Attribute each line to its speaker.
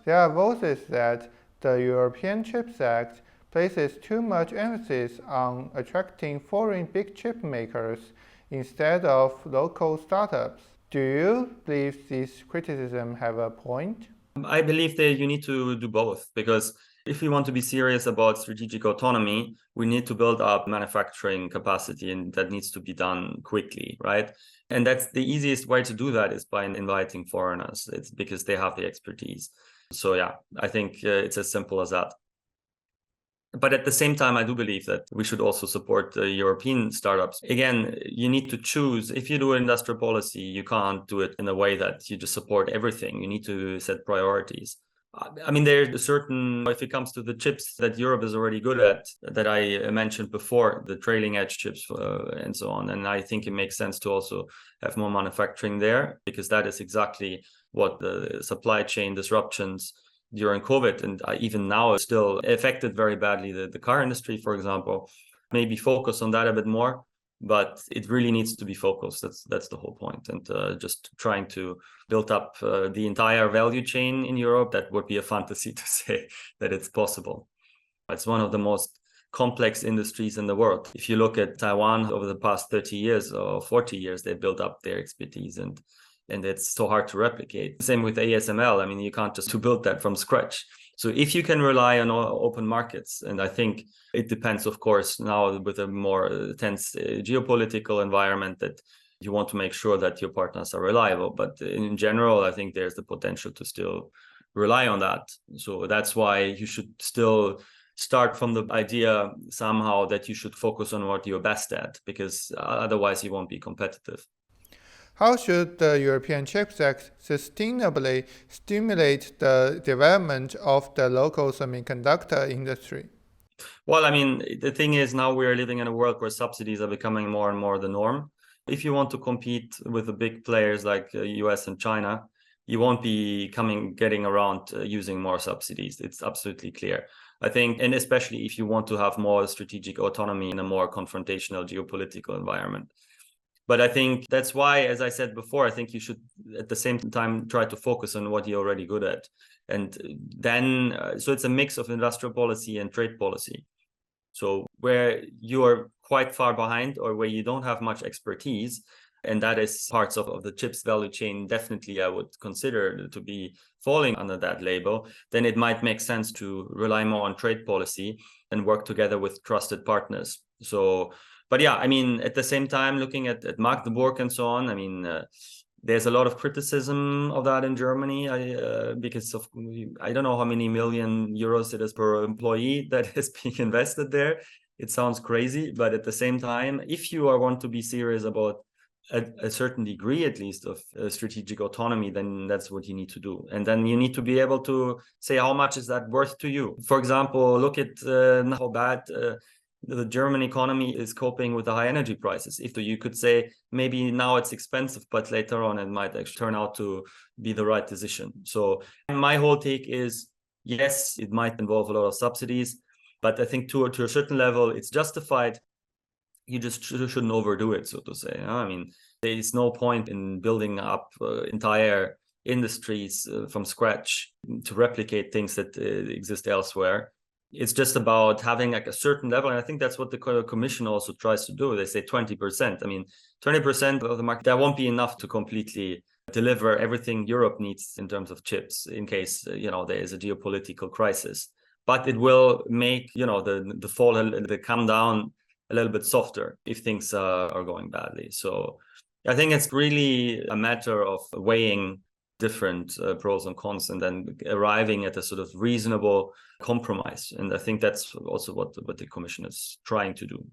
Speaker 1: there are voices that the European Chips Act places too much emphasis on attracting foreign big chip makers instead of local startups. Do you believe these criticisms have a point?
Speaker 2: I believe that you need to do both, because if we want to be serious about strategic autonomy, we need to build up manufacturing capacity, and that needs to be done quickly, right? And that's the easiest way to do that is by inviting foreigners. It's because they have the expertise. So yeah, I think it's as simple as that. But at the same time, I do believe that we should also support European startups. Again, you need to choose. If you do industrial policy, you can't do it in a way that you just support everything. You need to set priorities. I mean, there's a certain, if it comes to the chips that Europe is already good at, that I mentioned before, the trailing edge chips and so on. And I think it makes sense to also have more manufacturing there, because that is exactly what the supply chain disruptions during COVID and even now still affected very badly the car industry, for example. Maybe focus on that a bit more, but it really needs to be focused. That's the whole point. And just trying to build up the entire value chain in Europe, that would be a fantasy to say that it's possible. It's one of the most complex industries in the world. If you look at Taiwan over the past 30 years or 40 years, they built up their expertise, and it's so hard to replicate. Same with ASML. I mean, you can't just build that from scratch. So if you can rely on open markets, and I think it depends, of course, now with a more tense geopolitical environment, that you want to make sure that your partners are reliable. But in general, I think there's the potential to still rely on that. So that's why you should still start from the idea somehow that you should focus on what you're best at, because otherwise you won't be competitive.
Speaker 1: How should the European Chips Act sustainably stimulate the development of the local semiconductor industry?
Speaker 2: Well, I mean, the thing is, now we're living in a world where subsidies are becoming more and more the norm. If you want to compete with the big players like US and China, you won't be getting around using more subsidies. It's absolutely clear. I think, and especially if you want to have more strategic autonomy in a more confrontational geopolitical environment. But I think that's why, as I said before, I think you should at the same time try to focus on what you're already good at. And then, so it's a mix of industrial policy and trade policy. So where you are quite far behind or where you don't have much expertise, and that is parts of the chips value chain, definitely I would consider to be falling under that label, then it might make sense to rely more on trade policy and work together with trusted partners. So, but yeah, I mean, at the same time, looking at Magdeburg and so on, I mean, there's a lot of criticism of that in Germany because of, I don't know how many million euros it is per employee that is being invested there. It sounds crazy, but at the same time, if you want to be serious about a certain degree, at least, of strategic autonomy, then that's what you need to do. And then you need to be able to say, how much is that worth to you? For example, look at how bad the German economy is coping with the high energy prices. If you could say maybe now it's expensive, but later on it might actually turn out to be the right decision. So my whole take is, yes, it might involve a lot of subsidies, but I think to a certain level, it's justified. You just shouldn't overdo it, so to say. I mean, there is no point in building up entire industries from scratch to replicate things that exist elsewhere. It's just about having like a certain level. And I think that's what the Commission also tries to do. They say 20%. I mean, 20% of the market, that won't be enough to completely deliver everything Europe needs in terms of chips in case, there is a geopolitical crisis. But it will make, the fall, the come down a little bit softer if things are going badly. So I think it's really a matter of weighing different pros and cons and then arriving at a sort of reasonable compromise. And I think that's also what the Commission is trying to do.